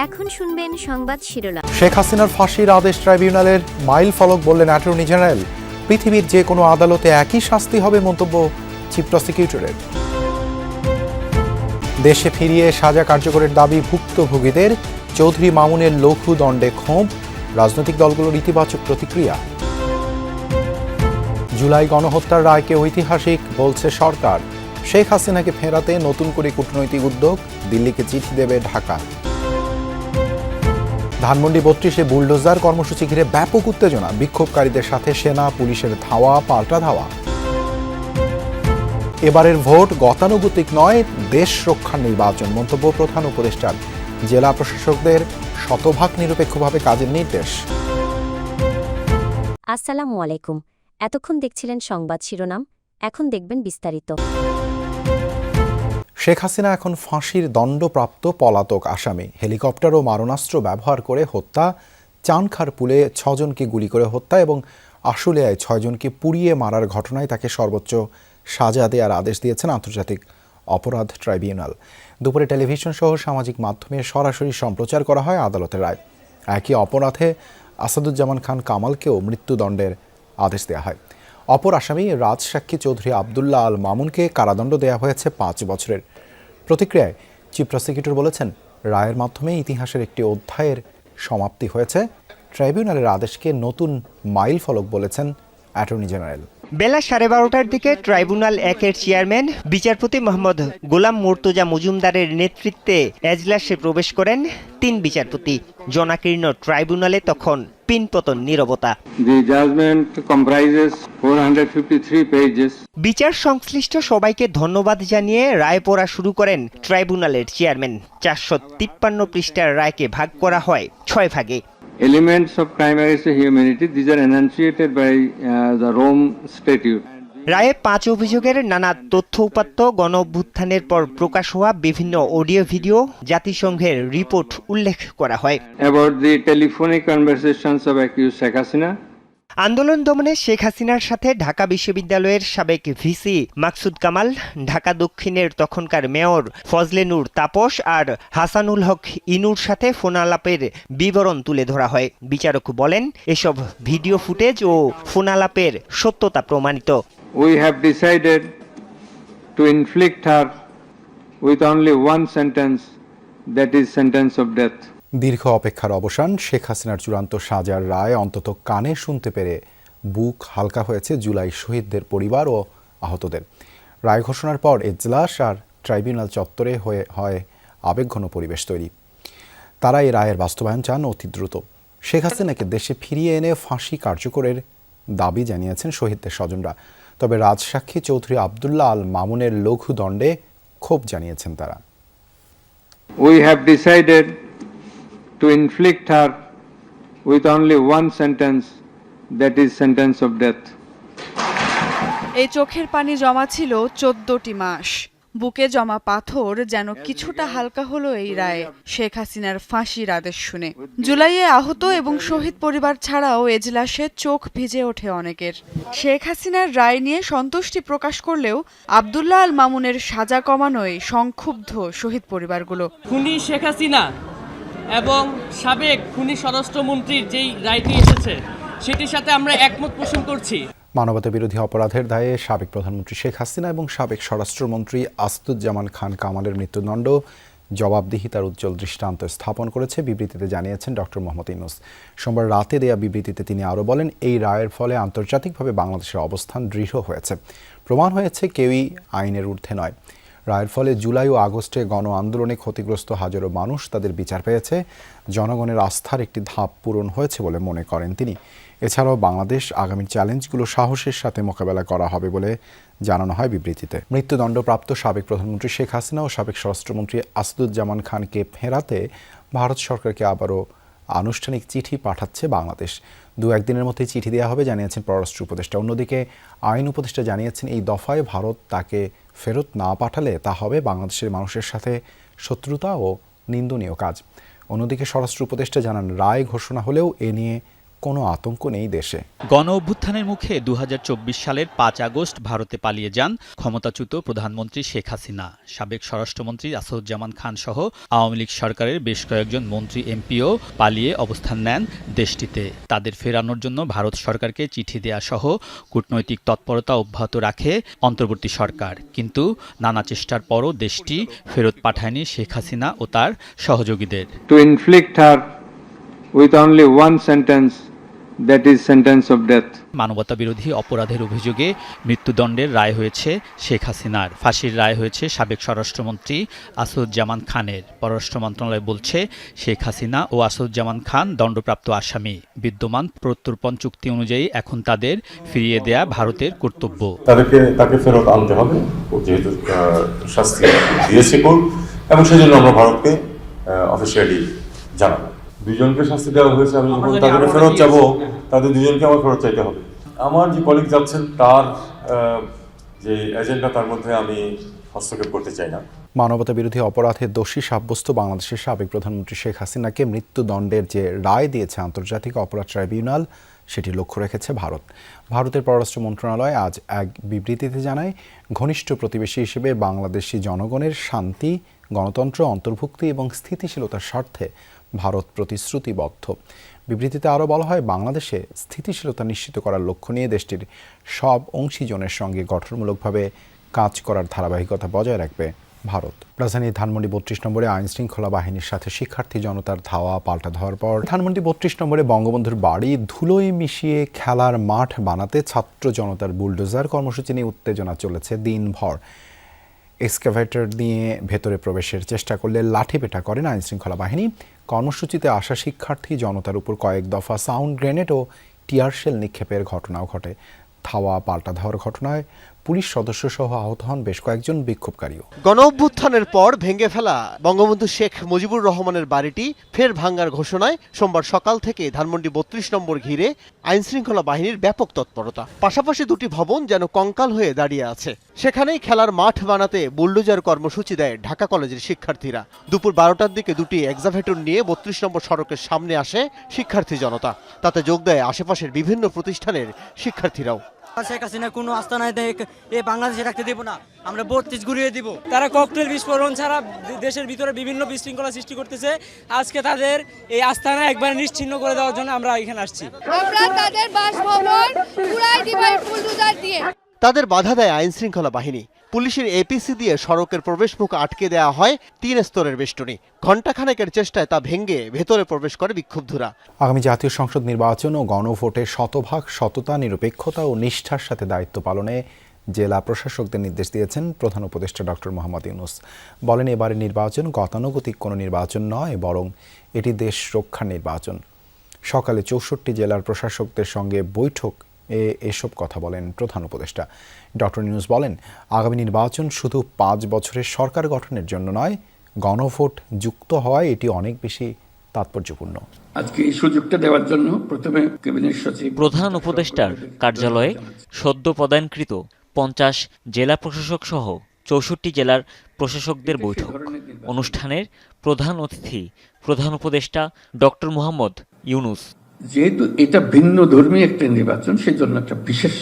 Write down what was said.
এখন শুনবেন সংবাদ শিরোনাম। শেখ হাসিনার ফাঁসির আদেশ ট্রাইব্যুনালের মাইল ফলক বললেন অ্যাটর্নি জেনারেল। পৃথিবীর যে কোনো আদালতে একই শাস্তি হবে মন্তব্য চিফ প্রসিকিউটরের। দেশে ফিরিয়ে সাজা কার্যকরের দাবি ভুক্তভোগীদের। চৌধুরী মামুনের লঘু দণ্ডে ক্ষোভ, রাজনৈতিক দলগুলোর ইতিবাচক প্রতিক্রিয়া। জুলাই গণহত্যার রায়কে ঐতিহাসিক বলছে সরকার। শেখ হাসিনাকে ফেরাতে নতুন করে কূটনৈতিক উদ্যোগ, দিল্লিকে চিঠি দেবে ঢাকা। ধানমন্ডি ৩২-এ বুলডোজার কর্মসূচি ঘিরে ব্যাপক উত্তেজনা, বিক্ষোভকারীদের সাথে সেনা পুলিশের ধাওয়া পাল্টা ধাওয়া। এবারের ভোট গতানুগতিক নয়, দেশ রক্ষার নির্বাচন, মন্তব্য প্রধান উপদেষ্টার। জেলা প্রশাসকদের শতভাগ নিরপেক্ষভাবে কাজের নির্দেশ। আসসালামু আলাইকুম। এতক্ষণ দেখছিলেন সংবাদ শিরোনাম, এখন দেখবেন বিস্তারিত। শেখ হাসিনা এখন ফাঁসির দণ্ডপ্রাপ্ত পলাতক আসামি। হেলিকপ্টার ও মারণাস্ত্র ব্যবহার করে হত্যা, চানখারপুলে ৬ জনকে গুলি করে হত্যা এবং আশুলিয়ায় ৬ জনকে পুড়িয়ে মারার ঘটনায় তাকে সর্বোচ্চ সাজা দেওয়ার আদেশ দিয়েছেন আন্তর্জাতিক অপরাধ ট্রাইব্যুনাল। দুপুরে টেলিভিশন সহ সামাজিক মাধ্যমে সরাসরি সম্প্রচার করা হয় আদালতের রায়। একই অপরাধে আসাদুজ্জামান খান কামালকেও মৃত্যুদণ্ডের আদেশ দেওয়া হয়। অপর আসামি রাজসাক্ষী চৌধুরী আবদুল্লাহ আল মামুনকে কারাদণ্ড দেওয়া হয়েছে ৫ বছরের। প্রতিক্রিয়ায় চিফ প্রসিকিউটর বলেছেন, রায়ের মাধ্যমে ইতিহাসের একটি অধ্যায়ের সমাপ্তি হয়েছে। ট্রাইব্যুনালের আদেশকে নতুন মাইল ফলক বলেছেন অ্যাটর্নি জেনারেল। বেলা 12:30টার দিকে ট্রাইব্যুনাল 1-এর চেয়ারম্যান বিচারপতি মোহাম্মদ গোলাম মুর্তজা মজুমদারের নেতৃত্বে এজলাসে প্রবেশ করেন 3 বিচারপতি। জনাকীর্ণ ট্রাইব্যুনালে তখন পিনপতন নীরবতা। The judgment comprises 453 pages. বিচার সংশ্লিষ্ট সবাইকে ধন্যবাদ জানিয়ে রায় পড়া শুরু করেন ট্রাইব্যুনালের চেয়ারম্যান। 453 পৃষ্ঠার রায়কে ভাগ করা হয় 6 ভাগে। Elements of crime against humanity, these are enunciated by the Rome Statute. রায়ে 5 অভিযোগের নানা তথ্য উপাত্ত, গণ অভ্যুত্থানের পর প্রকাশ হওয়া বিভিন্ন অডিও ভিডিও, জাতিসংঘের রিপোর্ট উল্লেখ করা হয়। About the telephonic conversations of accused Sheikh Hasina. আন্দোলন দমনে শেখ হাসিনার সাথে ঢাকা বিশ্ববিদ্যালয়ের সাবেক ভিসি মাকসুদ কামাল, ঢাকা দক্ষিণের তখনকার মেয়র ফজলে নূর তাপস আর হাসানুল হক ইনুর সাথে ফোনালাপের বিবরণ তুলে ধরা হয়। বিচারক বলেন, এসব ভিডিও ফুটেজ ও ফোনালাপের সত্যতা প্রমাণিত। We have decided to inflict her with only one sentence, that is sentence of death. দীর্ঘ অপেক্ষার অবসান, শেখ হাসিনার চূড়ান্ত সাজার রায় অন্তত কানে শুনতে পেরে বুক হালকা হয়েছে জুলাই শহীদদের পরিবার ও আহতদের। রায় ঘোষণার পর এজলাস আর ট্রাইব্যুনাল চত্বরে হয় আবেগঘন পরিবেশ তৈরি। তারা এই রায়ের বাস্তবায়ন চান অতি দ্রুত। শেখ হাসিনাকে দেশে ফিরিয়ে এনে ফাঁসি কার্যকরের দাবি জানিয়েছেন শহীদদের স্বজনরা। তবে রাজসাক্ষী চৌধুরী আবদুল্লাহ আল মামুনের লঘু দণ্ডে ক্ষোভ জানিয়েছেন তারা। We have decided to inflict her with only one sentence, that is sentence of death. এই চোখের পানি জমা ছিল 14টি মাস। বুকে জমা পাথর যেন কিছুটা হালকা হলো এই রায়ে, শেখ হাসিনার ফাঁসির আদেশ শুনে। জুলাইয়ে আহত এবং শহীদ পরিবার ছাড়াও এজলাসে চোখ ভিজে ওঠে অনেকের। শেখ হাসিনার রায় নিয়ে সন্তুষ্টি প্রকাশ করলেও আবদুল্লাহ আল মামুনের সাজা কমানোয় সংক্ষুব্ধ শহীদ পরিবারগুলো। খুনি শেখ হাসিনা এবং সাবেক খুনি স্বরাষ্ট্রমন্ত্রীর যেই রায়টি এসেছে সেটির সাথে আমরা একমত পোষণ করছি। মানবতা বিরোধী অপরাধের দায়ে সাবেক প্রধানমন্ত্রী শেখ হাসিনা এবং সাবেক স্বরাষ্ট্রমন্ত্রী আসাদুজ্জামান খান কামালের মৃত্যুদণ্ড জবাবদিহিতার উজ্জ্বল দৃষ্টান্ত স্থাপন করেছে, বিবৃতিতে জানিয়েছেন ডক্টর মোহাম্মদ ইউনূস। সোমবার রাতে দেয়া বিবৃতিতে তিনি আরও বলেন, এই রায়ের ফলে আন্তর্জাতিকভাবে বাংলাদেশের অবস্থান দৃঢ় হয়েছে। প্রমাণ হয়েছে কেউই আইনের ঊর্ধ্বে নয়। রায়ের ফলে জুলাই ও আগস্টে গণ আন্দোলনে ক্ষতিগ্রস্ত হাজারো মানুষ তাদের বিচার পেয়েছে। জনগণের আস্থার একটি ধাপ পূরণ হয়েছে বলে মনে করেন তিনি। এছাড়াও বাংলাদেশ আগামী চ্যালেঞ্জগুলো সাহসের সাথে মোকাবেলা করা হবে বলে জানানো হয় বিবৃতিতে। মৃত্যুদণ্ডপ্রাপ্ত সাবেক প্রধানমন্ত্রী শেখ হাসিনা ও সাবেক স্বরাষ্ট্রমন্ত্রী আসাদুজ্জামান খানকে ফেরাতে ভারত সরকারকে আবারও আনুষ্ঠানিক চিঠি পাঠাচ্ছে বাংলাদেশ। 2-1 দিনের মধ্যেই চিঠি দেওয়া হবে জানিয়েছেন পররাষ্ট্র উপদেষ্টা। অন্যদিকে আইন উপদেষ্টা জানিয়েছেন, এই দফায় ভারত তাকে ফেরত না পাঠালে তা হবে বাংলাদেশের মানুষের সাথে শত্রুতা ও নিন্দনীয় কাজ। অন্যদিকে স্বরাষ্ট্র উপদেষ্টা জানান, রায় ঘোষণা হলেও এ নিয়ে কোনো আতঙ্ক নেই দেশে। গণ অভ্যুত্থানের মুখে 2024 সালের 5 আগস্ট ভারতে পালিয়ে যান ক্ষমতাচ্যুত প্রধানমন্ত্রী শেখ হাসিনা। সাবেক স্বরাষ্ট্রমন্ত্রী আসাদুজ্জামান খান সহ আওয়ামী লীগ সরকারের বেশ কয়েকজন মন্ত্রী এমপিও পালিয়ে অবস্থান নেন দেশটিতে। তাদের ফেরানোর জন্য ভারত সরকারকে চিঠি দেয়া সহ কূটনৈতিক তৎপরতা অব্যাহত রাখে অন্তর্বর্তী সরকার, কিন্তু নানা চেষ্টার পরও দেশটি ফেরত পাঠায়নি শেখ হাসিনা ও তার সহযোগীদের। To inflict her with only one sentence, that is sentence of death. মানবতাবিরোধী অপরাধের অভিযোগে মৃত্যুদণ্ডের রায় হয়েছে শেখ হাসিনার। ফাঁসির রায় হয়েছে সাবেক স্বরাষ্ট্রমন্ত্রী আসাদুজ্জামান খানের। পররাষ্ট্র মন্ত্রণালয় বলছে, শেখ হাসিনা ও আসাদুজ্জামান খান দণ্ডপ্রাপ্ত আসামি। বিদ্যমান প্রত্যর্পণ চুক্তি অনুযায়ী এখন তাদের ফিরিয়ে দেয়া ভারতের কর্তব্য। তাকে ফেরত আনতে হবে, যেহেতু শাস্তি দিয়েছে কোর্ট, এবং সেজন্য আমরা ভারতকে অফিসিয়ালি জানাবো। দুইজনকে শাস্তি দেওয়া হয়েছে, আমি যখন তাদেরকে ফেরত যাবো, তাদের দুজনকে আমার ফেরত চাইতে হবে। আমার যে কলিগ যাচ্ছেন তার যে এজেন্ডা, তার মধ্যে আমি হস্তক্ষেপ করতে চাই না। মানবতা বিরোধী অপরাধের দোষী সাব্যস্ত বাংলাদেশের সাবেক প্রধানমন্ত্রী শেখ হাসিনাকে মৃত্যুদণ্ডের যে রায় দিয়েছে আন্তর্জাতিক অপরাধ ট্রাইব্যুনাল, সেটি লক্ষ্য রেখেছে ভারত। ভারতের পররাষ্ট্র মন্ত্রণালয় আজ এক বিবৃতিতে জানায়, ঘনিষ্ঠ প্রতিবেশী হিসেবে বাংলাদেশি জনগণের শান্তি, গণতন্ত্র, অন্তর্ভুক্তি এবং স্থিতিশীলতার স্বার্থে ভারত প্রতিশ্রুতিবদ্ধ। বিবৃতিতে আরও বলা হয়, বাংলাদেশে স্থিতিশীলতা নিশ্চিত করার লক্ষ্য নিয়ে দেশটির সব অংশীজনের সঙ্গে গঠনমূলকভাবে কাজ করার ধারাবাহিকতা বজায় রাখবে ভারত। রাজধানীর ধানমন্ডি 32 নম্বরে আইন শৃঙ্খলা বাহিনীর সাথে শিক্ষার্থী জনতার ধাওয়া পাল্টা ধাওয়ার পর ধানমন্ডি 32 নম্বরে বঙ্গবন্ধুর বাড়ি ধুলোয় মিশিয়ে খেলার মাঠ বানাতে ছাত্র জনতার বুলডোজার কর্মসূচি নিয়ে উত্তেজনা চলেছে দিনভর। এক্সকাভেটর নিয়ে ভেতরে প্রবেশের চেষ্টা করলে লাঠিপেটা করেন আইন শৃঙ্খলা বাহিনী। কর্মসূচিতে আসা শিক্ষার্থী জনতার উপর কয়েক দফা সাউন্ড গ্রেনেড ও টিয়ারশেল নিক্ষেপের ঘটনাও ঘটে। ধাওয়া পাল্টা ধাওয়ার ঘটনায় পুলিশ সদস্য সহ আহত হন বেশ কয়েকজন বিক্ষোভকারীও। গণ অভ্যুত্থানের পর ভেঙে ফেলা বঙ্গবন্ধু শেখ মুজিবুর রহমানের বাড়িটি ফের ভাঙ্গার ঘোষণায় সোমবার সকাল থেকে ধানমন্ডি 32 নম্বর ঘিরে আইনশৃঙ্খলা বাহিনীর ব্যাপক তৎপরতা। পাশাপাশি দুটি ভবন যেন কঙ্কাল হয়ে দাঁড়িয়ে আছে। সেখানেই খেলার মাঠ বানাতে বুলডোজার কর্মসূচি দেয় ঢাকা কলেজের শিক্ষার্থীরা। দুপুর 12টার দিকে দুটি এক্সাভেটর নিয়ে 32 নম্বর সড়কের সামনে আসে শিক্ষার্থী জনতা। তাতে যোগ দেয় আশেপাশের বিভিন্ন প্রতিষ্ঠানের শিক্ষার্থীরাও। শেখ হাসিনা কোনো আস্থা নাই দেখ, এ বাংলাদেশে রাখতে দেব না, আমরা 32 ঘুরিয়ে দিব। তারা ককটেল বিস্ফোরণ ছাড়া দেশের ভিতরে বিভিন্ন বিশৃঙ্খলা সৃষ্টি করতেছে। আজকে তাদের এই আস্থানা একবার নিশ্চিহ্ন করে দেওয়ার জন্য আমরা এখানে আসছি। আমরা তাদের বাসভবন পুরাই দিব বুলডোজার দিয়ে। তাদের বাধা দেয় আইনশৃঙ্খলা বাহিনী। পুলিশের এপিসি দিয়ে সড়কের প্রবেশমুখ আটকে দেওয়া হয় 3 স্তরের বেষ্টনী। ঘণ্টাখানেকের চেষ্টায় তা ভেঙে ভেতরে প্রবেশ করে বিক্ষুব্ধরা। আগামী জাতীয় সংসদ নির্বাচন ও গণভোটে শতভাগ সততা, নিরপেক্ষতা ও নিষ্ঠার সাথে দায়িত্ব পালনে জেলা প্রশাসকদের নির্দেশ দিয়েছেন প্রধান উপদেষ্টা ডক্টর মোহাম্মদ ইউনূস। বলেন, এবারের নির্বাচন গতানুগতিক কোনো নির্বাচন নয়, বরং এটি দেশ রক্ষার নির্বাচন। সকালে 64 জেলার প্রশাসকদের সঙ্গে বৈঠক এসব কথা বলেন প্রধান উপদেষ্টা। ডক্টর ইউনূস বলেন, আগামী নির্বাচন শুধু 5 বছরের সরকার গঠনের জন্য নয়, গণভোট যুক্ত হওয়ায় এটি অনেক বেশি তাৎপর্যপূর্ণ। আজকে এই সুযোগটা দেওয়ার জন্য প্রথমে ক্যাবিনেট সচিব, প্রধান উপদেষ্টার কার্যালয়ে সদ্য প্রদানকৃত 50 জেলা প্রশাসক সহ 64 জেলার প্রশাসকদের বৈঠক। অনুষ্ঠানের প্রধান অতিথি প্রধান উপদেষ্টা ডক্টর মোহাম্মদ ইউনূস। যেহেতু এটা ভিন্ন ধর্মী একটা নির্বাচন, সেজন্য একটা বিশেষ